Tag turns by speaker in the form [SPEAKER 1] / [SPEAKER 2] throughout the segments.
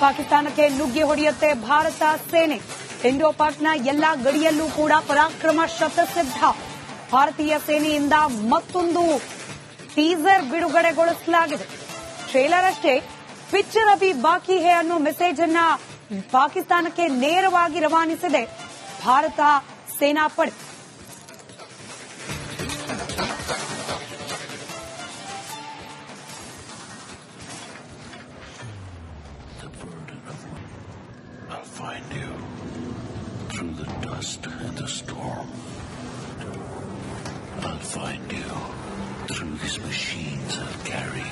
[SPEAKER 1] ಪಾಕಿಸ್ತಾನಕ್ಕೆ ನುಗ್ಗಿ ಹೊಡೆಯುತ್ತೆ ಭಾರತ ಸೇನೆ. ಇಂಡೋ ಪಾಕ್ನ ಎಲ್ಲಾ ಗಡಿಯಲ್ಲೂ ಕೂಡ ಪರಾಕ್ರಮ ಶತಸಿದ್ಧ. ಭಾರತೀಯ ಸೇನೆಯಿಂದ ಮತ್ತೊಂದು ಟೀಸರ್ ಬಿಡುಗಡೆಗೊಳಿಸಲಾಗಿದೆ. ಟ್ರೇಲರ್ ಅಷ್ಟೇ. ಪಿಕ್ಚರ್ ಅಭಿ ಬಾಕಿ ಹೇ ಅನ್ನೋ ಮೆಸೇಜ್ ಅನ್ನ ಪಾಕಿಸ್ತಾನಕ್ಕೆ ನೇರವಾಗಿ ರವಾನಿಸಿದೆ ಭಾರತ ಸೇನಾಪಡೆ.
[SPEAKER 2] Find you through the dust and the storm. I'll find you through these machines I'll carry.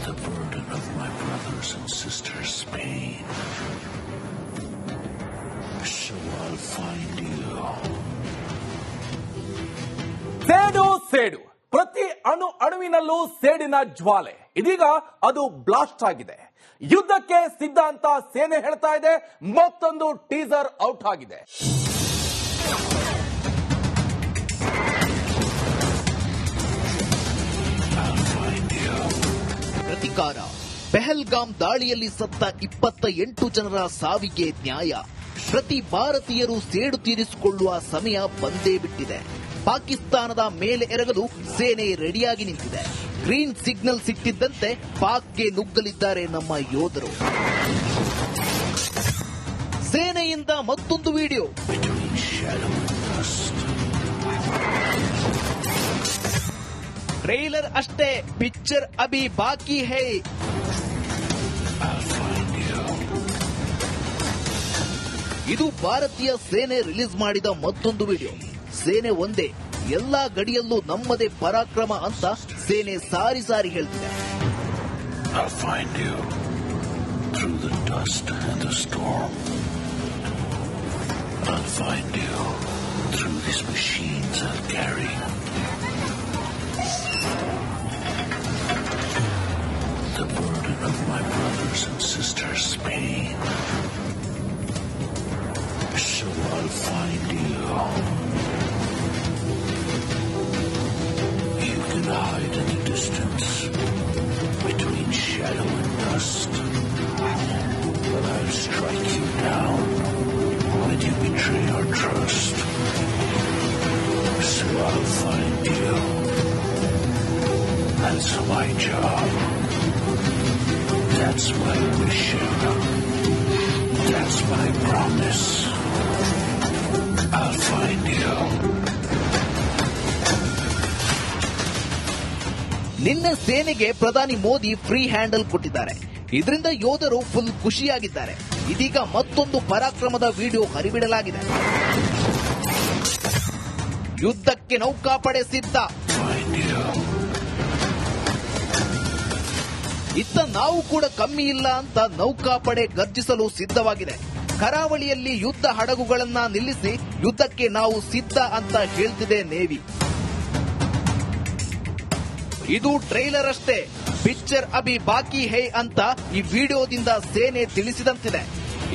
[SPEAKER 2] The burden of my brothers and sisters' pain. So I'll find you.
[SPEAKER 3] ಸೇಡು ಪ್ರತಿ ಅಣುವಿನಲ್ಲೂ ಸೇಡಿನ ಜ್ವಾಲೆ. ಇದೀಗ ಅದು ಬ್ಲಾಸ್ಟ್ ಆಗಿದೆ. ಯುದ್ಧಕ್ಕೆ ಸಿದ್ಧ ಅಂತ ಸೇನೆ ಹೇಳ್ತಾ ಇದೆ. ಮತ್ತೊಂದು ಟೀಸರ್ ಔಟ್ ಆಗಿದೆ.
[SPEAKER 4] ಪ್ರತಿಕಾರ. ಪೆಹಲ್ಗಾಮ್ ದಾಳಿಯಲ್ಲಿ ಸತ್ತ 28 ಜನರ ಸಾವಿಗೆ ನ್ಯಾಯ. ಪ್ರತಿ ಭಾರತೀಯರು ಸೇಡು ತೀರಿಸಿಕೊಳ್ಳುವ ಸಮಯ ಬಂದೇ ಬಿಟ್ಟಿದೆ. ಪಾಕಿಸ್ತಾನದ ಮೇಲೆ ಎರಗಲು ಸೇನೆ ರೆಡಿಯಾಗಿ ನಿಂತಿದೆ. ಗ್ರೀನ್ ಸಿಗ್ನಲ್ ಸಿಕ್ಕಿದ್ದಂತೆ ಪಾಕ್ಗೆ ನುಗ್ಗಲಿದ್ದಾರೆ ನಮ್ಮ ಯೋಧರು. ಸೇನೆಯಿಂದ ಮತ್ತೊಂದು ವಿಡಿಯೋ. ಟ್ರೇಲರ್ ಅಷ್ಟೇ. ಪಿಕ್ಚರ್ ಅಭಿ ಬಾಕಿ ಹೈ. ಇದು ಭಾರತೀಯ ಸೇನೆ ರಿಲೀಸ್ ಮಾಡಿದ ಮತ್ತೊಂದು ವಿಡಿಯೋ. ಸೇನೆ ಒಂದೇ, ಎಲ್ಲಾ ಗಡಿಯಲ್ಲೂ ನಮ್ಮದೇ ಪರಾಕ್ರಮ ಅಂತ ಸೇನೆ ಸಾರಿ ಸಾರಿ ಹೇಳ್ತಿದೆ.
[SPEAKER 2] I'll find you through the dust and the storm. I'll find you through these machines I'll carry. The burden of my brothers and sisters' pain. So I'll find you. You can hide in the distance between shadow and dust, but I'll strike you down when you betray our trust. So I'll find you. That's my job. That's my mission. That's my promise. I'll find you.
[SPEAKER 4] ನಿನ್ನೆ ಸೇನೆಗೆ ಪ್ರಧಾನಿ Modi free handle ಕೊಟ್ಟಿದ್ದಾರೆ. ಇದರಿಂದ ಯೋಧರು full ಖುಷಿಯಾಗಿದ್ದಾರೆ. ಇದೀಗ ಮತ್ತೊಂದು ಪರಾಕ್ರಮದ video ಹರಿಬಿಡಲಾಗಿದೆ. ಯುದ್ಧಕ್ಕೆ ನೌಕಾಪಡೆ ಸಿದ್ಧ. ಇತ್ತ ನಾವು ಕೂಡ ಕಮ್ಮಿ ಇಲ್ಲ ಅಂತ ನೌಕಾಪಡೆ ಗರ್ಜಿಸಲು ಸಿದ್ಧವಾಗಿದೆ. ಕರಾವಳಿಯಲ್ಲಿ ಯುದ್ಧ ಹಡಗುಗಳನ್ನ ನಿಲ್ಲಿಸಿ ಯುದ್ಧಕ್ಕೆ ನಾವು ಸಿದ್ಧ ಅಂತ ಹೇಳ್ತಿದೆ ನೇವಿ. ಇದು ಟ್ರೈಲರ್ ಅಷ್ಟೇ. ಪಿಕ್ಚರ್ ಅಭಿ ಬಾಕಿ ಹೈ ಅಂತ ಈ ವಿಡಿಯೋದಿಂದ ಸೇನೆ ತಿಳಿಸಿದಂತಿದೆ.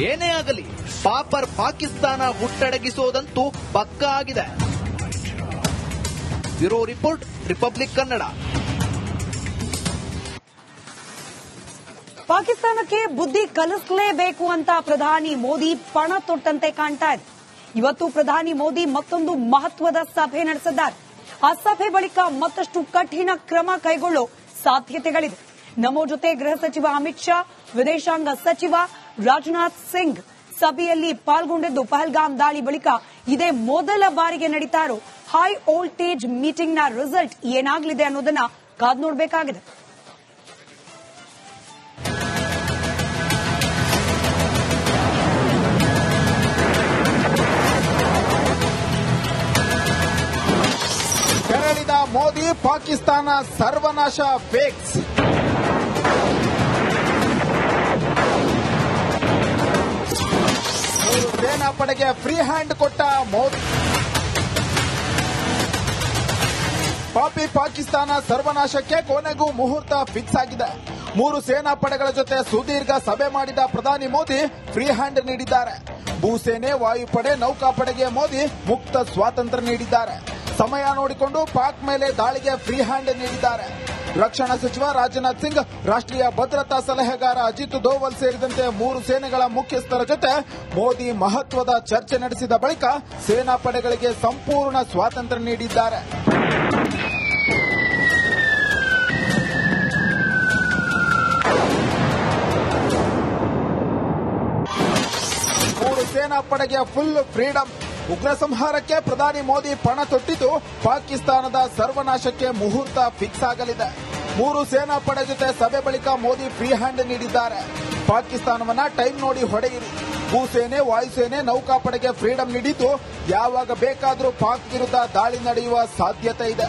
[SPEAKER 4] ಏನೇ ಆಗಲಿ ಪಾಪರ್ ಪಾಕಿಸ್ತಾನ ಹುಟ್ಟಡಗಿಸೋದಂತೂ ಪಕ್ಕಾ ಆಗಿದೆ. Bureau report, republic Kannada.
[SPEAKER 1] ಪಾಕಿಸ್ತಾನಕ್ಕೆ ಬುದ್ಧಿ ಕಲಿಸಲೇಬೇಕು ಅಂತ ಪ್ರಧಾನಿ ಮೋದಿ ಪಣ ತೊಟ್ಟಂತೆ ಕಾಣ್ತಾ ಇದೆ. ಇವತ್ತು ಪ್ರಧಾನಿ ಮೋದಿ ಮತ್ತೊಂದು ಮಹತ್ವದ ಸಭೆ ನಡೆಸಿದ್ದಾರೆ. ಆ ಸಭೆ ಬಳಿಕ ಮತ್ತಷ್ಟು ಕಠಿಣ ಕ್ರಮ ಕೈಗೊಳ್ಳೋ ಸಾಧ್ಯತೆಗಳಿದೆ. ನಮ್ಮ ಜೊತೆ ಗೃಹ ಸಚಿವ ಅಮಿತ್ ಶಾ, ವಿದೇಶಾಂಗ ಸಚಿವ ರಾಜನಾಥ್ ಸಿಂಗ್ ಸಭೆಯಲ್ಲಿ ಪಾಲ್ಗೊಂಡಿದ್ದು ಪಹಲ್ಗಾಮ್ ದಾಳಿ ಬಳಿಕ ಇದೇ ಮೊದಲ ಬಾರಿಗೆ ನಡೀತಾ ಇರೋ ಹೈ ವೋಲ್ಟೇಜ್ ಮೀಟಿಂಗ್ ನ ರಿಸಲ್ಟ್ ಏನಾಗಲಿದೆ ಅನ್ನೋದನ್ನ ಕಾದ್ ನೋಡಬೇಕಾಗಿದೆ.
[SPEAKER 5] ಕೆರಳಿದ ಮೋದಿ, ಪಾಕಿಸ್ತಾನ ಸರ್ವನಾಶ ಫೇಕ್ಸ್. ಸೇನಾಪಡೆಗೆ ಫ್ರೀ ಹ್ಯಾಂಡ್ ಕೊಟ್ಟ ಮೋದಿ. ಪಾಕಿಸ್ತಾನ ಸರ್ವನಾಶಕ್ಕೆ ಕೊನೆಗೂ ಮುಹೂರ್ತ ಫಿಕ್ಸ್ ಆಗಿದೆ. 3 ಸೇನಾಪಡೆಗಳ ಜೊತೆ ಸುದೀರ್ಘ ಸಭೆ ಮಾಡಿದ ಪ್ರಧಾನಿ ಮೋದಿ ಫ್ರೀ ಹ್ಯಾಂಡ್ ನೀಡಿದ್ದಾರೆ. ಭೂಸೇನೆ, ವಾಯುಪಡೆ, ನೌಕಾಪಡೆಗೆ ಮೋದಿ ಮುಕ್ತ ಸ್ವಾತಂತ್ರ್ಯ ನೀಡಿದ್ದಾರೆ. ಸಮಯ ನೋಡಿಕೊಂಡು ಪಾಕ್ ಮೇಲೆ ದಾಳಿಗೆ ಫ್ರೀ ಹ್ಯಾಂಡ್ ನೀಡಿದ್ದಾರೆ. ರಕ್ಷಣಾ ಸಚಿವ ರಾಜನಾಥ್ ಸಿಂಗ್, ರಾಷ್ಟ್ರೀಯ ಭದ್ರತಾ ಸಲಹೆಗಾರ ಅಜಿತ್ ದೋವಲ್ ಸೇರಿದಂತೆ 3 ಸೇನೆಗಳ ಮುಖ್ಯಸ್ಥರ ಜೊತೆ ಮೋದಿ ಮಹತ್ವದ ಚರ್ಚೆ ನಡೆಸಿದ ಬಳಿಕ ಸೇನಾ ಪಡೆಗಳಿಗೆ ಸಂಪೂರ್ಣ ಸ್ವಾತಂತ್ರ್ಯ ನೀಡಿದ್ದಾರೆ. ಸೇನಾ ಪಡೆಗೆ ಫುಲ್ ಫ್ರೀಡಂ. ಉಗ್ರ ಸಂಹಾರಕ್ಕೆ ಪ್ರಧಾನಿ ಮೋದಿ ಪಣ ತೊಟ್ಟಿದ್ದು ಪಾಕಿಸ್ತಾನದ ಸರ್ವನಾಶಕ್ಕೆ ಮುಹೂರ್ತ ಫಿಕ್ಸ್ ಆಗಲಿದೆ. 3 ಸೇನಾ ಪಡೆ ಜೊತೆ ಸಭೆ ಬಳಿಕ ಮೋದಿ ಫ್ರೀ ಹ್ಯಾಂಡ್ ನೀಡಿದ್ದಾರೆ. ಪಾಕಿಸ್ತಾನವನ್ನ ಟೈಮ್ ನೋಡಿ ಹೊಡೆಯಿರಿ. ಭೂಸೇನೆ, ವಾಯುಸೇನೆ, ನೌಕಾಪಡೆಗೆ ಫ್ರೀಡಂ ನೀಡಿದ್ದು ಯಾವಾಗ ಬೇಕಾದರೂ ಪಾಕ್ ವಿರುದ್ಧ ದಾಳಿ ನಡೆಯುವ ಸಾಧ್ಯತೆ ಇದೆ.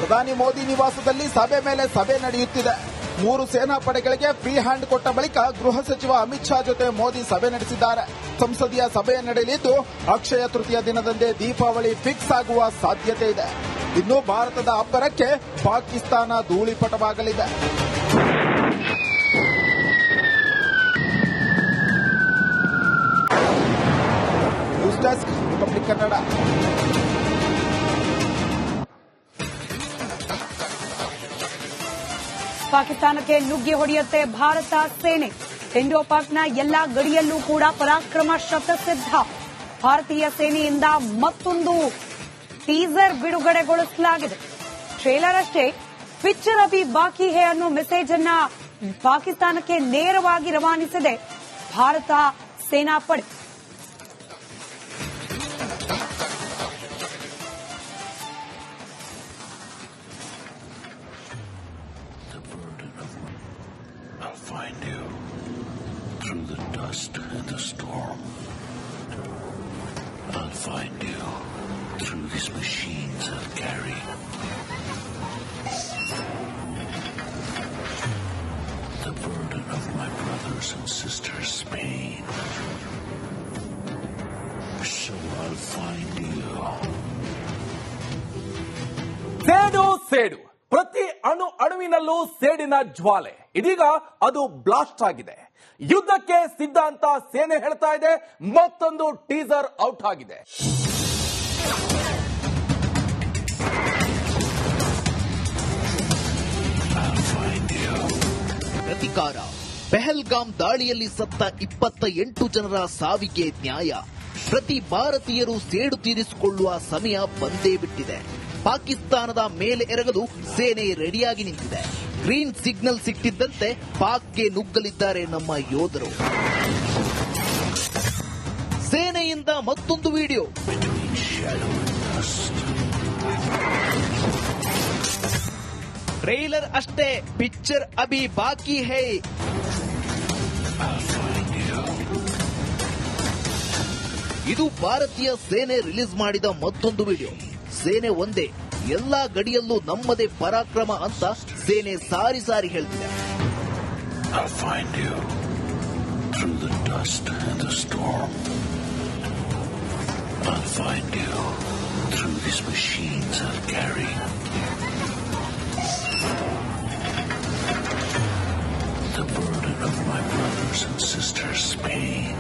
[SPEAKER 5] ಪ್ರಧಾನಿ ಮೋದಿ ನಿವಾಸದಲ್ಲಿ ಸಭೆ ಮೇಲೆ ಸಭೆ ನಡೆಯುತ್ತಿದೆ. 3 ಸೇನಾ ಪಡೆಗಳಿಗೆ ಫ್ರೀ ಹ್ಯಾಂಡ್ ಕೊಟ್ಟ ಬಳಿಕ ಗೃಹ ಸಚಿವ ಅಮಿತ್ ಶಾ ಜೊತೆ ಮೋದಿ ಸಭೆ ನಡೆಸಿದ್ದಾರೆ. ಸಂಸದೀಯ ಸಭೆ ನಡೆಯಲಿದ್ದು ಅಕ್ಷಯ ತೃತೀಯ ದಿನದಂದೇ ದೀಪಾವಳಿ ಫಿಕ್ಸ್ ಆಗುವ ಸಾಧ್ಯತೆ ಇದೆ. ಇನ್ನು ಭಾರತದ ಅಬ್ಬರಕ್ಕೆ ಪಾಕಿಸ್ತಾನ ಧೂಳಿಪಟವಾಗಲಿದೆ. News desk, Republic Kannada.
[SPEAKER 1] ಪಾಕಿಸ್ತಾನಕ್ಕೆ ನುಗ್ಗಿ ಹೊಡೆಯುತ್ತೆ ಭಾರತ ಸೇನೆ. ಇಂಡೋ ಪಾಕ್ನ ಎಲ್ಲಾ ಗಡಿಯಲ್ಲೂ ಕೂಡ ಪರಾಕ್ರಮ ಶತಸಿದ್ಧ. ಭಾರತೀಯ ಸೇನೆಯಿಂದ ಮತ್ತೊಂದು ಟೀಸರ್ ಬಿಡುಗಡೆಗೊಳಿಸಲಾಗಿದೆ. ಟ್ರೇಲರ್ ಅಷ್ಟೇ. ಪಿಕ್ಚರ್ ಅಭಿ ಬಾಕಿ ಹೇ ಅನ್ನೋ ಮೆಸೇಜ್ ಅನ್ನ ಪಾಕಿಸ್ತಾನಕ್ಕೆ ನೇರವಾಗಿ ರವಾನಿಸಿದೆ ಭಾರತ ಸೇನಾ ಪಡೆ.
[SPEAKER 2] I'll find you through the dust and the storm. I'll find you through these machines I'll carry. The burden of my brothers and sisters' pain. So I'll find you.
[SPEAKER 3] ಸೇಡು ಪ್ರತಿ ಅಣುವಿನಲ್ಲೂ ಸೇಡಿನ ಜ್ವಾಲೆ. ಇದೀಗ ಅದು ಬ್ಲಾಸ್ಟ್ ಆಗಿದೆ. ಯುದ್ಧಕ್ಕೆ ಸಿದ್ಧ ಅಂತ ಸೇನೆ ಹೇಳ್ತಾ ಇದೆ. ಮತ್ತೊಂದು ಟೀಸರ್ ಔಟ್ ಆಗಿದೆ.
[SPEAKER 4] ಪ್ರತಿಕಾರ. ಪೆಹಲ್ಗಾಮ್ ದಾಳಿಯಲ್ಲಿ ಸತ್ತ 28 ಜನರ ಸಾವಿಗೆ ನ್ಯಾಯ. ಪ್ರತಿ ಭಾರತೀಯರು ಸೇಡು ತೀರಿಸಿಕೊಳ್ಳುವ ಸಮಯ ಬಂದೇ ಬಿಟ್ಟಿದೆ. ಪಾಕಿಸ್ತಾನದ ಮೇಲೆ ಎರಗಲು ಸೇನೆ ರೆಡಿಯಾಗಿ ನಿಂತಿದೆ. ಗ್ರೀನ್ ಸಿಗ್ನಲ್ ಸಿಕ್ಕಿದ್ದಂತೆ ಪಾಕ್ಗೆ ನುಗ್ಗಲಿದ್ದಾರೆ ನಮ್ಮ ಯೋಧರು. ಸೇನೆಯಿಂದ ಮತ್ತೊಂದು ವಿಡಿಯೋ. ಟ್ರೈಲರ್ ಅಷ್ಟೇ. ಪಿಕ್ಚರ್ ಅಭಿ ಬಾಕಿ ಹೈ. ಇದು ಭಾರತೀಯ ಸೇನೆ ರಿಲೀಸ್ ಮಾಡಿದ ಮತ್ತೊಂದು ವಿಡಿಯೋ. ಸೇನೆ ಒಂದೇ, ಎಲ್ಲಾ ಗಡಿಯಲ್ಲೂ ನಮ್ಮದೇ ಪರಾಕ್ರಮ ಅಂತ ಸೇನೆ ಸಾರಿ ಸಾರಿ ಹೇಳ್ತಿದೆ.
[SPEAKER 2] I'll find you through the dust and the storm. I'll find you through these machines I'll carry. The burden of my brothers and sisters' pain.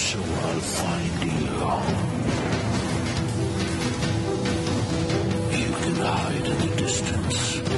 [SPEAKER 2] So I'll find you. You can hide in the distance.